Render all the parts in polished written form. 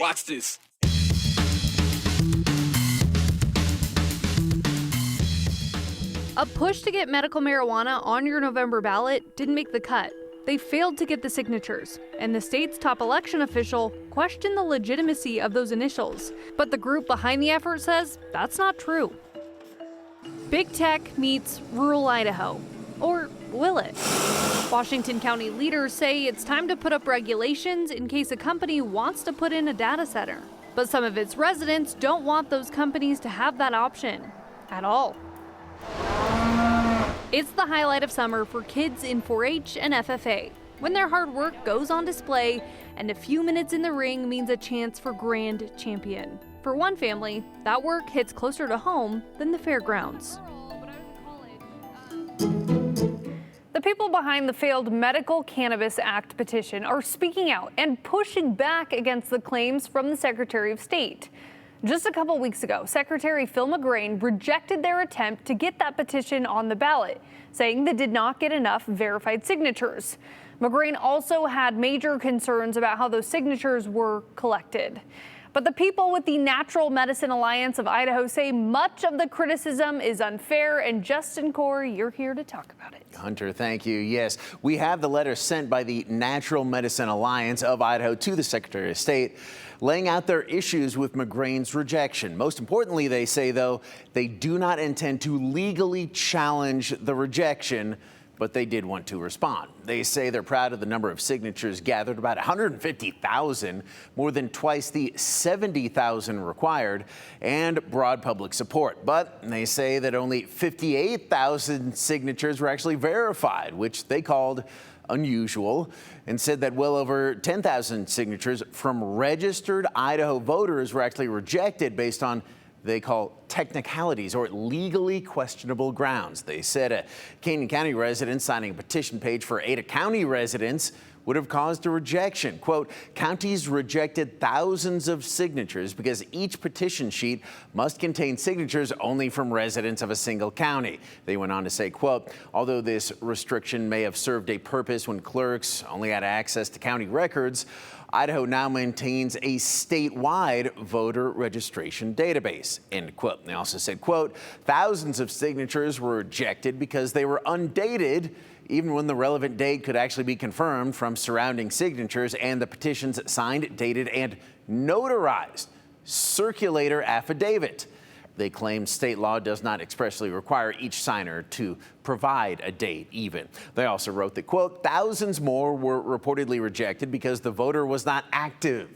Watch this. A push to get medical marijuana on your November ballot didn't make the cut. They failed to get the signatures, and the state's top election official questioned the legitimacy of those initials. But the group behind the effort says that's not true. Big tech meets rural Idaho. Or will it? Washington County leaders say it's time to put up regulations in case a company wants to put in a data center. But some of its residents don't want those companies to have that option at all. It's the highlight of summer for kids in 4-H and FFA, when their hard work goes on display and a few minutes in the ring means a chance for grand champion. For one family, that work hits closer to home than the fairgrounds. The people behind the failed Medical Cannabis Act petition are speaking out and pushing back against the claims from the Secretary of State. Just a couple weeks ago, Secretary Phil McGrain rejected their attempt to get that petition on the ballot, saying they did not get enough verified signatures. McGrain also had major concerns about how those signatures were collected. But the people with the Natural Medicine Alliance of Idaho say much of the criticism is unfair, and Justin Core, you're here to talk about it. Hunter, thank you. Yes, we have the letter sent by the Natural Medicine Alliance of Idaho to the Secretary of State, laying out their issues with McGrain's rejection. Most importantly, they say, though, they do not intend to legally challenge the rejection, but they did want to respond. They say they're proud of the number of signatures gathered, about 150,000, more than twice the 70,000 required, and broad public support. But they say that only 58,000 signatures were actually verified, which they called unusual, and said that well over 10,000 signatures from registered Idaho voters were actually rejected based on they call technicalities or legally questionable grounds. They said a Canyon County resident signing a petition page for Ada County residents would have caused a rejection. Quote, counties rejected thousands of signatures because each petition sheet must contain signatures only from residents of a single county. They went on to say, quote, although this restriction may have served a purpose when clerks only had access to county records, Idaho now maintains a statewide voter registration database, end quote. They also said, quote, thousands of signatures were rejected because they were undated, even when the relevant date could actually be confirmed from surrounding signatures and the petitions signed, dated, and notarized circulator affidavit. They claim state law does not expressly require each signer to provide a date even. They also wrote that, quote, thousands more were reportedly rejected because the voter was not active.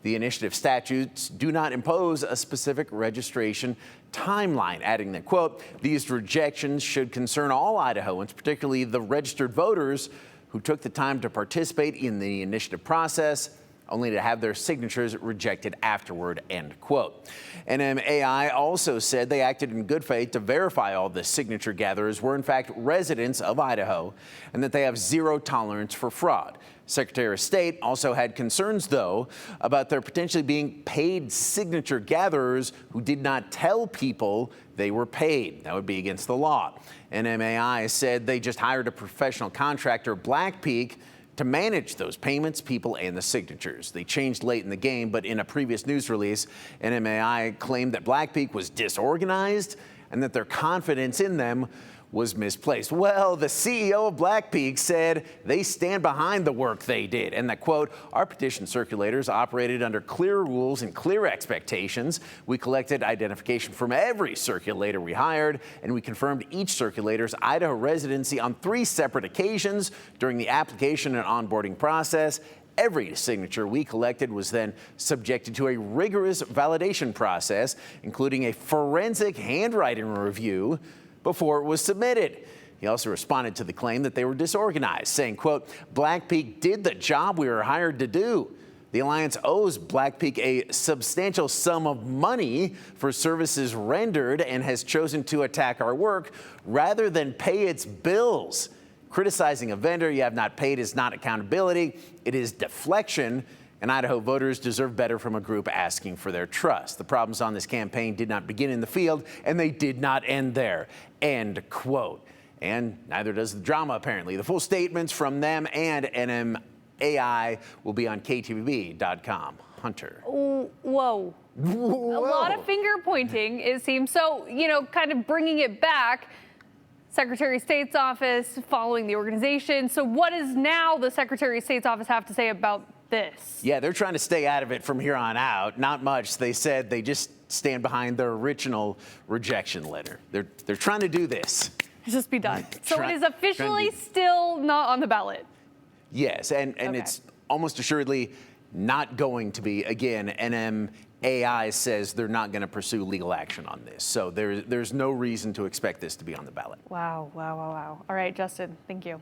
The initiative statutes do not impose a specific registration timeline, adding that, quote, these rejections should concern all Idahoans, particularly the registered voters who took the time to participate in the initiative process, only to have their signatures rejected afterward, end quote. NMAI also said they acted in good faith to verify all the signature gatherers were in fact residents of Idaho and that they have zero tolerance for fraud. Secretary of State also had concerns, though, about there potentially being paid signature gatherers who did not tell people they were paid. That would be against the law. NMAI said they just hired a professional contractor, Black Peak, to manage those payments, people, and the signatures. They changed late in the game, but in a previous news release, NMAI claimed that Black Peak was disorganized and that their confidence in them was misplaced. Well, the CEO of Black Peak said they stand behind the work they did and that, quote, our petition circulators operated under clear rules and clear expectations. We collected identification from every circulator we hired, and we confirmed each circulator's Idaho residency on 3 separate occasions during the application and onboarding process. Every signature we collected was then subjected to a rigorous validation process, including a forensic handwriting review before it was submitted. He also responded to the claim that they were disorganized, saying, quote, Black Peak did the job we were hired to do. The Alliance owes Black Peak a substantial sum of money for services rendered and has chosen to attack our work rather than pay its bills. Criticizing a vendor you have not paid is not accountability, it is deflection, and Idaho voters deserve better from a group asking for their trust. The problems on this campaign did not begin in the field, and they did not end there, end quote. And neither does the drama, apparently. The full statements from them and NMAI will be on KTVB.com. Hunter. Oh, whoa. A lot of finger pointing, it seems. So, kind of bringing it back, Secretary of State's office following the organization. So what does now the Secretary of State's office have to say about this? Yeah, they're trying to stay out of it from here on out. Not much. They said they just stand behind their original rejection letter. They're trying to do this. Just be done. So it is officially still not on the ballot. Yes, and Okay. It's almost assuredly not going to be. Again, NMAI says they're not going to pursue legal action on this. So there's no reason to expect this to be on the ballot. Wow. All right, Justin, thank you.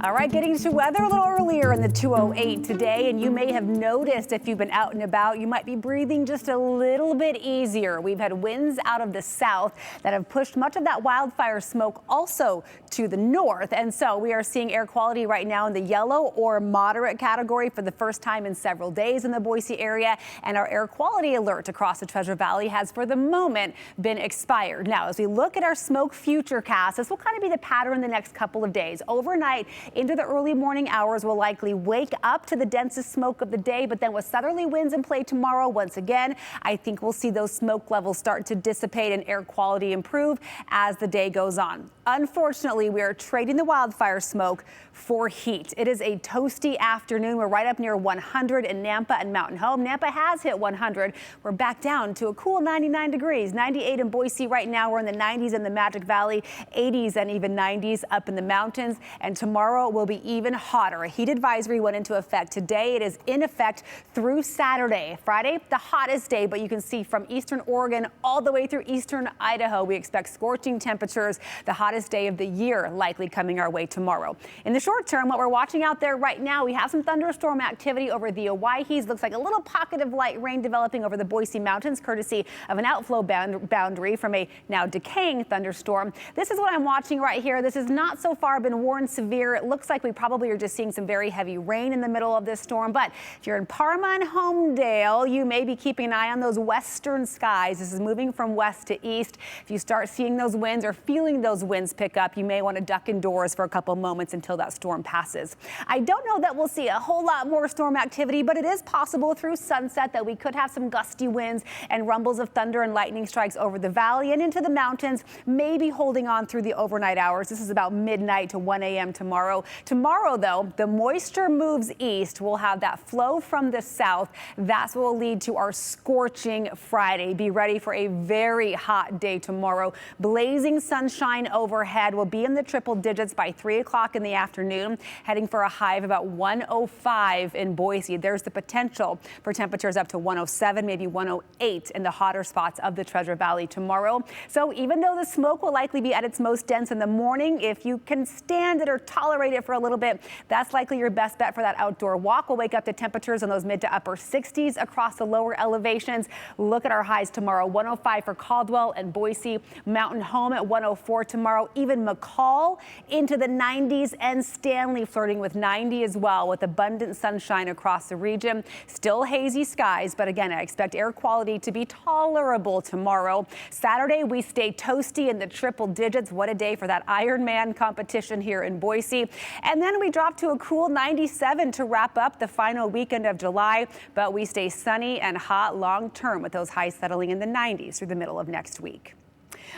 All right, getting to weather a little earlier in the 208 today, and you may have noticed if you've been out and about, you might be breathing just a little bit easier. We've had winds out of the south that have pushed much of that wildfire smoke also to the north. And so we are seeing air quality right now in the yellow or moderate category for the first time in several days in the Boise area. And our air quality alert across the Treasure Valley has for the moment been expired. Now, as we look at our smoke futurecast, this will kind of be the pattern the next couple of days. Overnight, into the early morning hours, we'll likely wake up to the densest smoke of the day, but then with southerly winds in play tomorrow, once again, I think we'll see those smoke levels start to dissipate and air quality improve as the day goes on. Unfortunately, we are trading the wildfire smoke for heat. It is a toasty afternoon. We're right up near 100 in Nampa and Mountain Home. Nampa has hit 100. We're back down to a cool 99 degrees. 98 in Boise right now. We're in the 90s in the Magic Valley, 80s and even 90s up in the mountains. And tomorrow will be even hotter. A heat advisory went into effect today. It is in effect through Saturday. Friday, the hottest day, but you can see from eastern Oregon all the way through eastern Idaho, we expect scorching temperatures. The hottest day of the year likely coming our way tomorrow. In the short term, what we're watching out there right now, we have some thunderstorm activity over the Owyhees. Looks like a little pocket of light rain developing over the Boise Mountains, courtesy of an outflow boundary from a now decaying thunderstorm. This is what I'm watching right here. This has not so far been warned severe. It looks like we probably are just seeing some very heavy rain in the middle of this storm. But if you're in Parma and Homedale, you may be keeping an eye on those western skies. This is moving from west to east. If you start seeing those winds or feeling those winds pick up, you may want to duck indoors for a couple moments until that storm passes. I don't know that we'll see a whole lot more storm activity, but it is possible through sunset that we could have some gusty winds and rumbles of thunder and lightning strikes over the valley and into the mountains, maybe holding on through the overnight hours. This is about midnight to 1 a.m. tomorrow. Tomorrow, though, the moisture moves east. We'll have that flow from the south. That's what will lead to our scorching Friday. Be ready for a very hot day tomorrow. Blazing sunshine overhead. Will be in the triple digits by 3 o'clock in the afternoon, heading for a high of about 105 in Boise. There's the potential for temperatures up to 107, maybe 108 in the hotter spots of the Treasure Valley tomorrow. So even though the smoke will likely be at its most dense in the morning, if you can stand it or tolerate it for a little bit, that's likely your best bet for that outdoor walk. We'll wake up to temperatures in those mid to upper 60s across the lower elevations. Look at our highs tomorrow. 105 for Caldwell and Boise. Mountain Home at 104 tomorrow. Even McCall into the 90s, and Stanley flirting with 90 as well, with abundant sunshine across the region. Still hazy skies, but again, I expect air quality to be tolerable tomorrow. Saturday, we stay toasty in the triple digits. What a day for that Ironman competition here in Boise. And then we drop to a cool 97 to wrap up the final weekend of July, but we stay sunny and hot long term with those highs settling in the 90s through the middle of next week.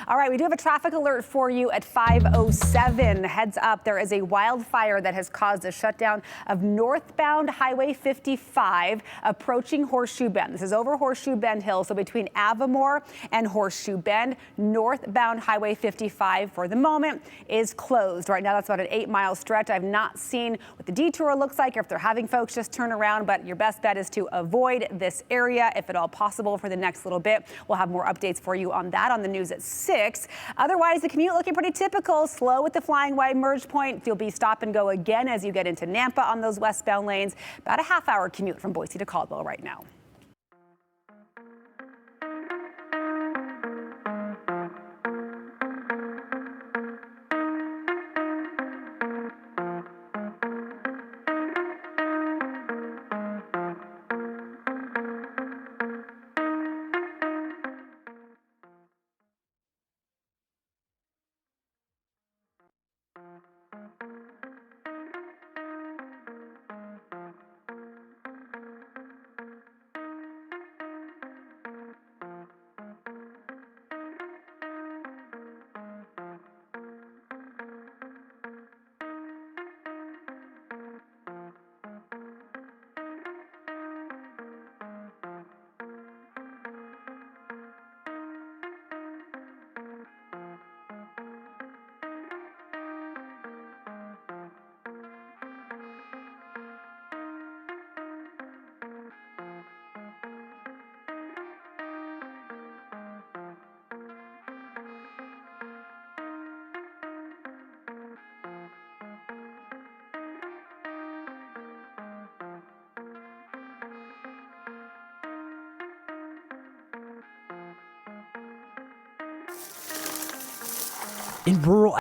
All right, we do have a traffic alert for you at 5:07. Heads up, there is a wildfire that has caused a shutdown of northbound Highway 55 approaching Horseshoe Bend. This is over Horseshoe Bend Hill, so between Avamore and Horseshoe Bend. Northbound Highway 55 for the moment is closed. Right now, that's about an 8-mile stretch. I've not seen what the detour looks like or if they're having folks just turn around, but your best bet is to avoid this area if at all possible for the next little bit. We'll have more updates for you on that on the news at 6. Otherwise, the commute looking pretty typical. Slow at the Flying Y merge point. You'll be stop and go again as you get into Nampa on those westbound lanes. About a half-hour commute from Boise to Caldwell right now. In rural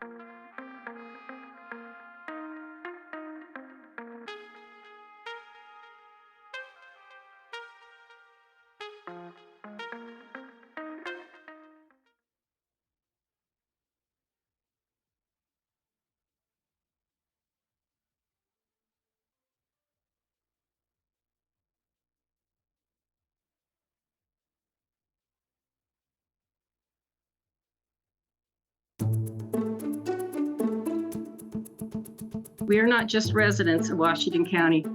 We are not just residents of Washington County.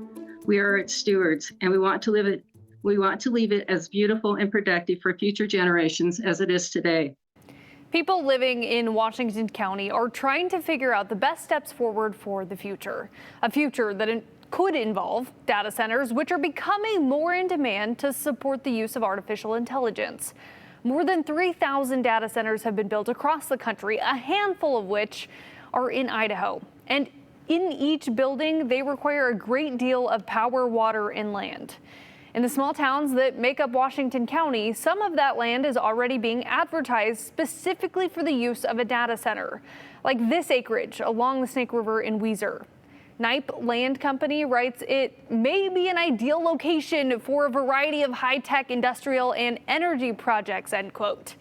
We are its stewards, and we want to leave it as beautiful and productive for future generations as it is today. People living in Washington County are trying to figure out the best steps forward for the future, a future that could involve data centers, which are becoming more in demand to support the use of artificial intelligence. More than 3,000 data centers have been built across the country, a handful of which are in Idaho. And in each building, they require a great deal of power, water, and land. In the small towns that make up Washington County, some of that land is already being advertised specifically for the use of a data center, like this acreage along the Snake River in Weiser. Knipe Land Company writes it may be an ideal location for a variety of high-tech industrial and energy projects, end quote.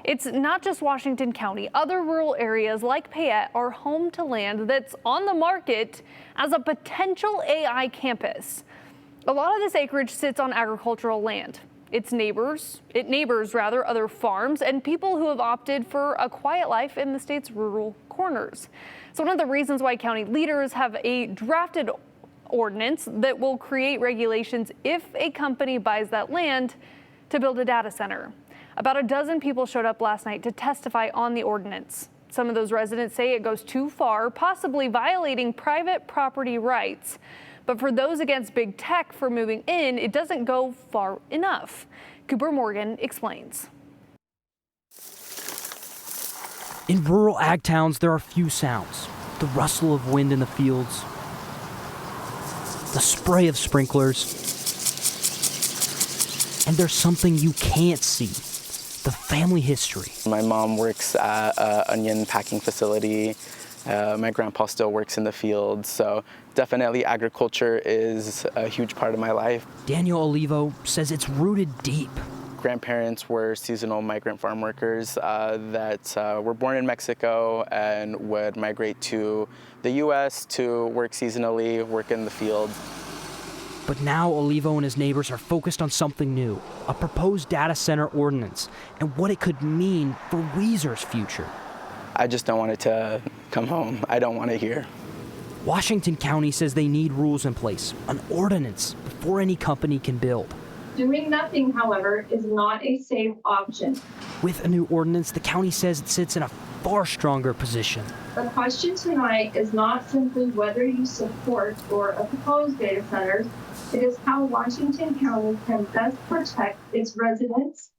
It's not just Washington County. Other rural areas like Payette are home to land that's on the market as a potential AI campus. A lot of this acreage sits on agricultural land. It neighbors other farms and people who have opted for a quiet life in the state's rural corners. So one of the reasons why county leaders have a drafted ordinance that will create regulations if a company buys that land to build a data center. About a dozen people showed up last night to testify on the ordinance. Some of those residents say it goes too far, possibly violating private property rights. But for those against big tech for moving in, it doesn't go far enough. Cooper Morgan explains. In rural ag towns, there are few sounds. The rustle of wind in the fields, the spray of sprinklers, and there's something you can't see. The family history. My mom works at an onion packing facility. My grandpa still works in the field, so definitely agriculture is a huge part of my life. Daniel Olivo says it's rooted deep. Grandparents were seasonal migrant farm workers that were born in Mexico and would migrate to the U.S. to work seasonally, work in the field. But now Olivo and his neighbors are focused on something new, a proposed data center ordinance, and what it could mean for Weiser's future. I just don't want it to come home. I don't want it here. Washington County says they need rules in place, an ordinance, before any company can build. Doing nothing, however, is not a safe option. With a new ordinance, the county says it sits in a far stronger position. The question tonight is not simply whether you support or oppose data centers. It is how Washington County can best protect its residents,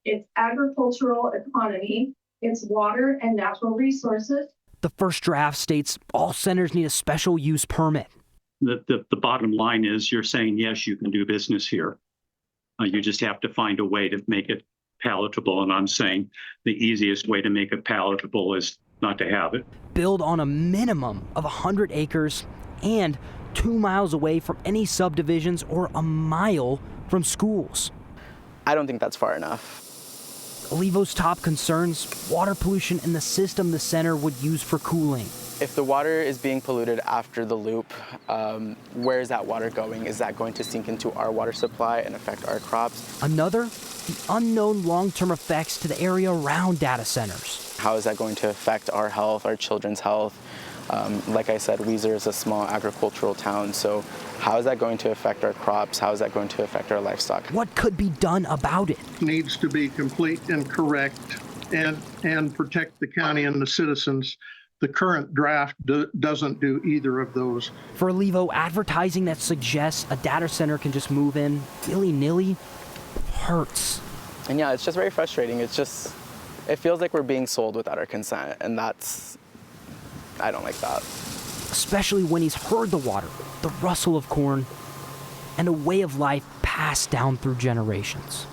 its agricultural economy, its water and natural resources. The first draft states all centers need a special use permit. The bottom line is you're saying, yes, you can do business here. You just have to find a way to make it palatable. And I'm saying the easiest way to make it palatable is not to have it. Build on a minimum of 100 acres and 2 miles away from any subdivisions or a mile from schools. I don't think that's far enough. Olivo's top concerns, water pollution and the system the center would use for cooling. If the water is being polluted after the loop, where is that water going? Is that going to sink into our water supply and affect our crops? Another, the unknown long-term effects to the area around data centers. How is that going to affect our health, our children's health? Like I said, Weiser is a small agricultural town, so how is that going to affect our crops? How is that going to affect our livestock? What could be done about it? Needs to be complete and correct and protect the county and the citizens. The current draft doesn't do either of those. For Olivo, advertising that suggests a data center can just move in willy-nilly hurts. And yeah, it's just very frustrating. It feels like we're being sold without our consent, and I don't like that. Especially when he's heard the water, the rustle of corn, and a way of life passed down through generations.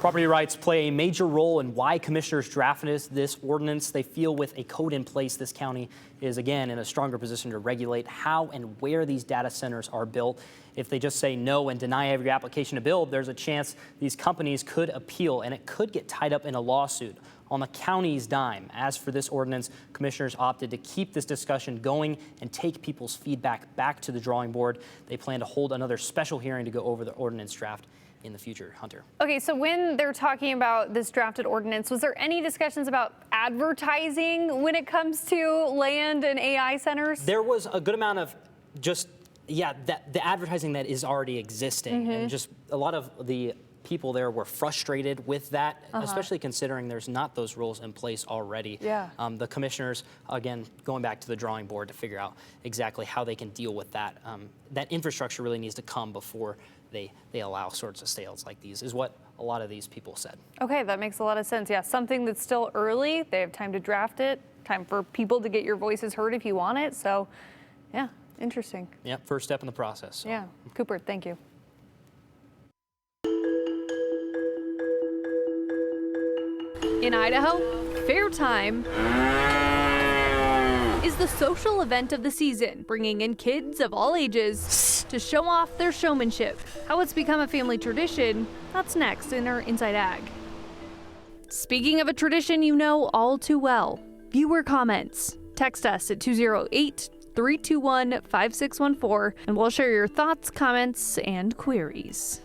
Property rights play a major role in why commissioners drafted this ordinance. They feel with a code in place, this county is again in a stronger position to regulate how and where these data centers are built. If they just say no and deny every application to build, there's a chance these companies could appeal and it could get tied up in a lawsuit on the county's dime. As for this ordinance, commissioners opted to keep this discussion going and take people's feedback back to the drawing board. They plan to hold another special hearing to go over the ordinance draft in the future. Hunter. Okay, so when they're talking about this drafted ordinance, was there any discussions about advertising when it comes to land and AI centers? There was a good amount of just, the advertising that is already existing. And just a lot of the people there were frustrated with that, especially considering there's not those rules in place already. Yeah. The commissioners, again, going back to the drawing board to figure out exactly how they can deal with that. That infrastructure really needs to come before they allow sorts of sales like these, is what a lot of these people said. Okay, that makes a lot of sense. Yeah, something that's still early. They have time to draft it, time for people to get your voices heard if you want it. So, yeah, interesting. Yeah, first step in the process. So. Yeah, Cooper, thank you. In Idaho, Fair Time is the social event of the season, bringing in kids of all ages to show off their showmanship. How it's become a family tradition, that's next in our Inside Ag. Speaking of a tradition you know all too well, viewer comments. Text us at 208-321-5614 and we'll share your thoughts, comments, and queries.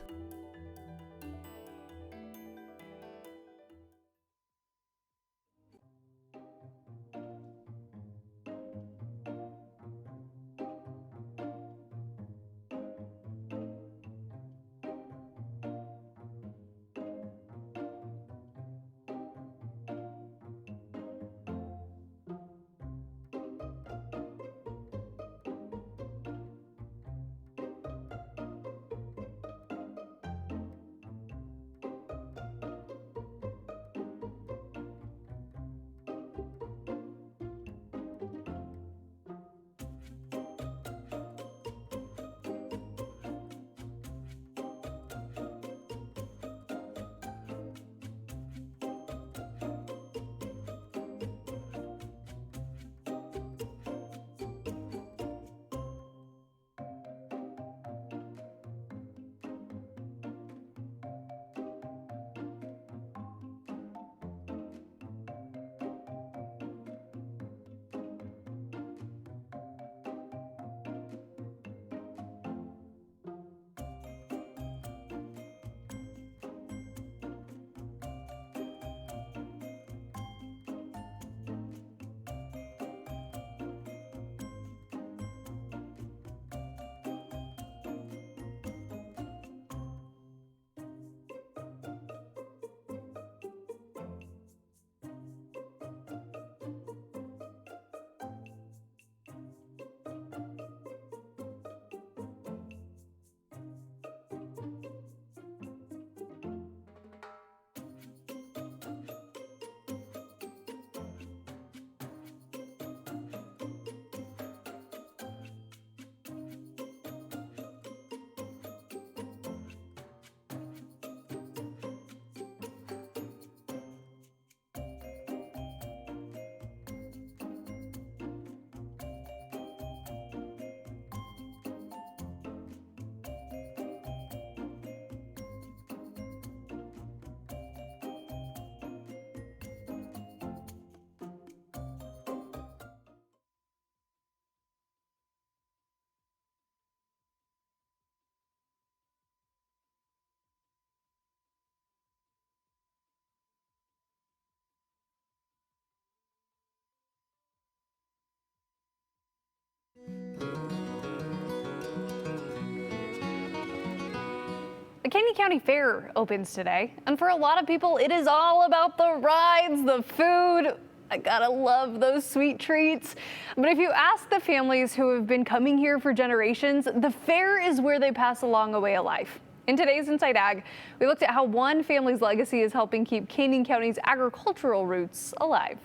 The Canyon County Fair opens today, and for a lot of people, it is all about the rides, the food. I gotta love those sweet treats. But if you ask the families who have been coming here for generations, the fair is where they pass along a way of life. In today's Inside Ag, we looked at how one family's legacy is helping keep Canyon County's agricultural roots alive.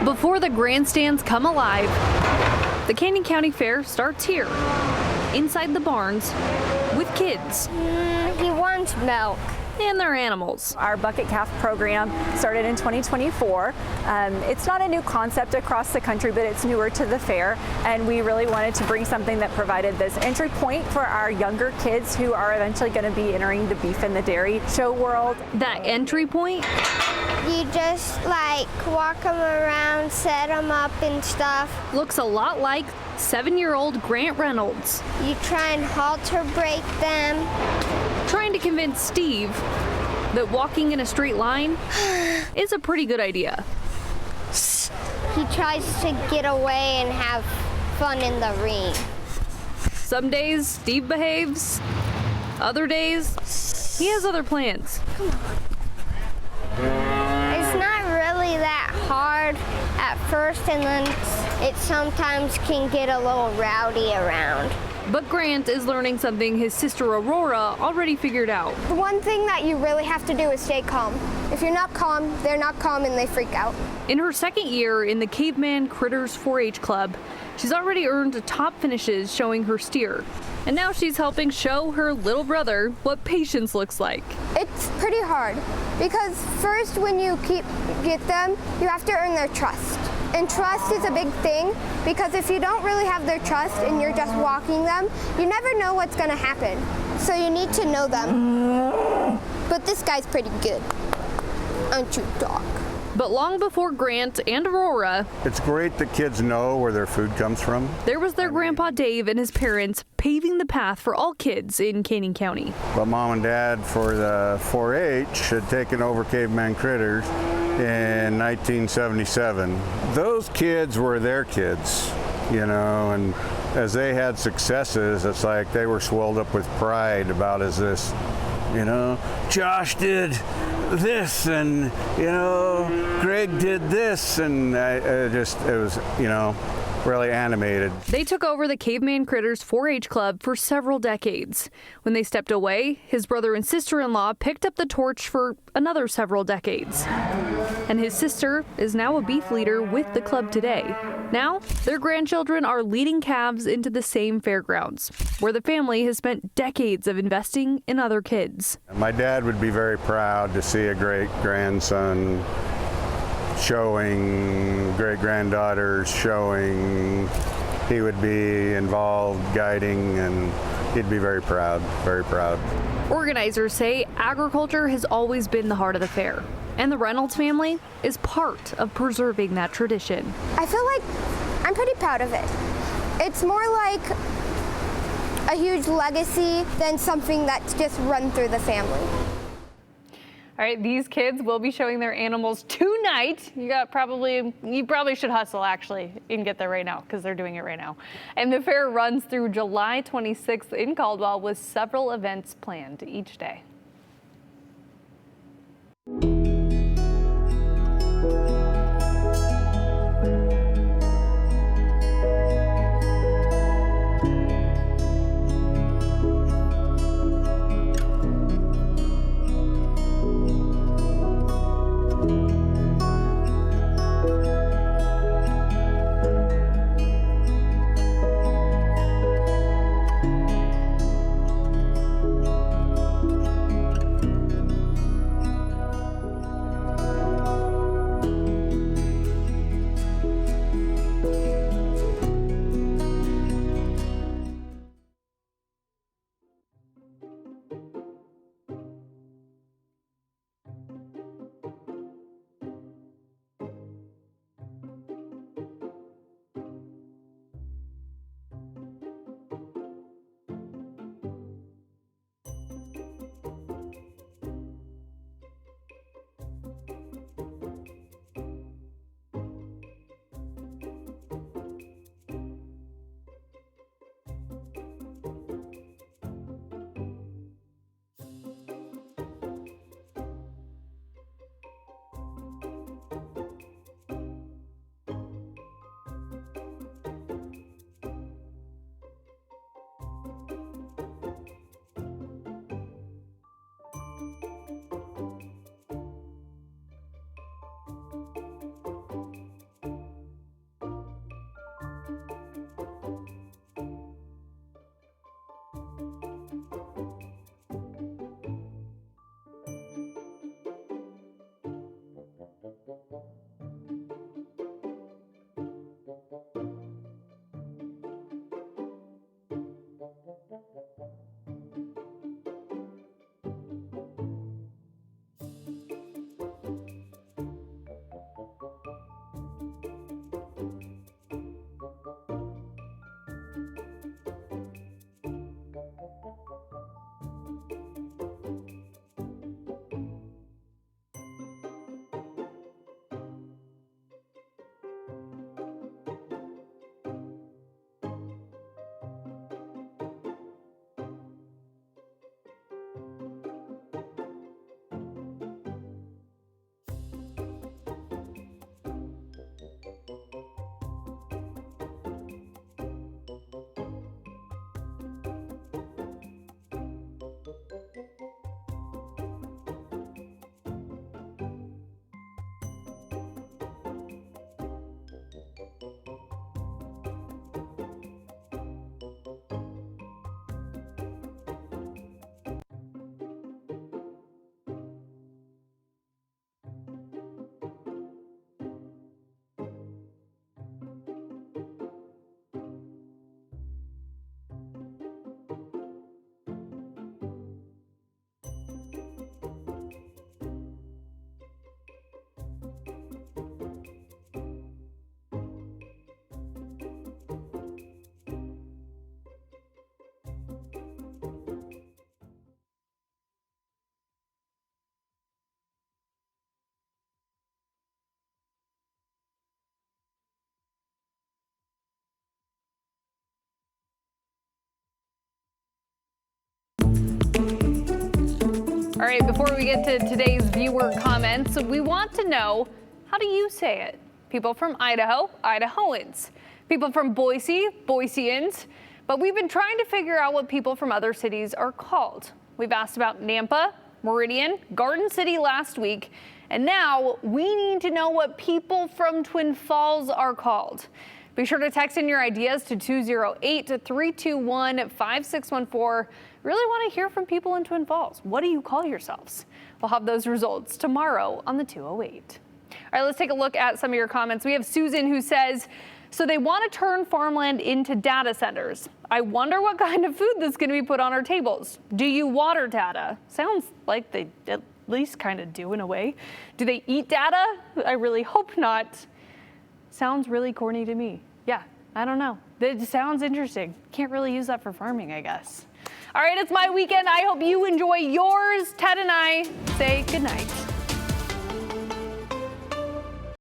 Before the grandstands come alive, the Canyon County Fair starts here, inside the barns, with kids. He wants milk. And their animals. Our bucket calf program started in 2024. It's not a new concept across the country, but it's newer to the fair. And we really wanted to bring something that provided this entry point for our younger kids who are eventually going to be entering the beef and the dairy show world. That entry point? You just like walk them around, set them up and stuff. Looks a lot like 7-year-old Grant Reynolds. You try and halter break them. Trying to convince Steve that walking in a straight line is a pretty good idea. He tries to get away and have fun in the ring. Some days Steve behaves, other days he has other plans. It's not really that hard at first, and then it sometimes can get a little rowdy around. But Grant is learning something his sister Aurora already figured out. The one thing that you really have to do is stay calm. If you're not calm, they're not calm and they freak out. In her second year in the Caveman Critters 4-H Club, she's already earned top finishes showing her steer. And now she's helping show her little brother what patience looks like. It's pretty hard because first when you get them, you have to earn their trust. And trust is a big thing because if you don't really have their trust and you're just walking them, you never know what's going to happen. So you need to know them. But this guy's pretty good. Aren't you, Doc? But long before Grant and Aurora, it's great that kids know where their food comes from. There was their grandpa Dave and his parents paving the path for all kids in Canyon County. But Mom and Dad for the 4-H had taken over Caveman Critters in 1977. Those kids were their kids, you know, and as they had successes, it's like they were swelled up with pride about as this, you know, Josh did this and, you know, Greg did this, and it was, you know, really animated. They took over the Caveman Critters 4-H Club for several decades. When they stepped away, his brother and sister-in-law picked up the torch for another several decades. And his sister is now a beef leader with the club today. Now, their grandchildren are leading calves into the same fairgrounds, where the family has spent decades of investing in other kids. My dad would be very proud to see a great-grandson showing, great-granddaughters showing. He would be involved, guiding, and he'd be very proud, very proud. Organizers say agriculture has always been the heart of the fair, and the Reynolds family is part of preserving that tradition. I feel like I'm pretty proud of it. It's more like a huge legacy than something that's just run through the family. All right, these kids will be showing their animals tonight. You probably should hustle actually and get there right now because they're doing it right now. And the fair runs through July 26th in Caldwell with several events planned each day. All right, before we get to today's viewer comments, we want to know, how do you say it? People from Idaho, Idahoans. People from Boise, Boiseans. But we've been trying to figure out what people from other cities are called. We've asked about Nampa, Meridian, Garden City last week, and now we need to know what people from Twin Falls are called. Be sure to text in your ideas to 208-321-5614. Really want to hear from people in Twin Falls. What do you call yourselves? We'll have those results tomorrow on the 208. All right, let's take a look at some of your comments. We have Susan who says, so they want to turn farmland into data centers. I wonder what kind of food that's going to be put on our tables. Do you water data? Sounds like they at least kind of do in a way. Do they eat data? I really hope not. Sounds really corny to me. Yeah, I don't know. It sounds interesting. Can't really use that for farming, I guess. All right, it's my weekend. I hope you enjoy yours. Ted and I say goodnight.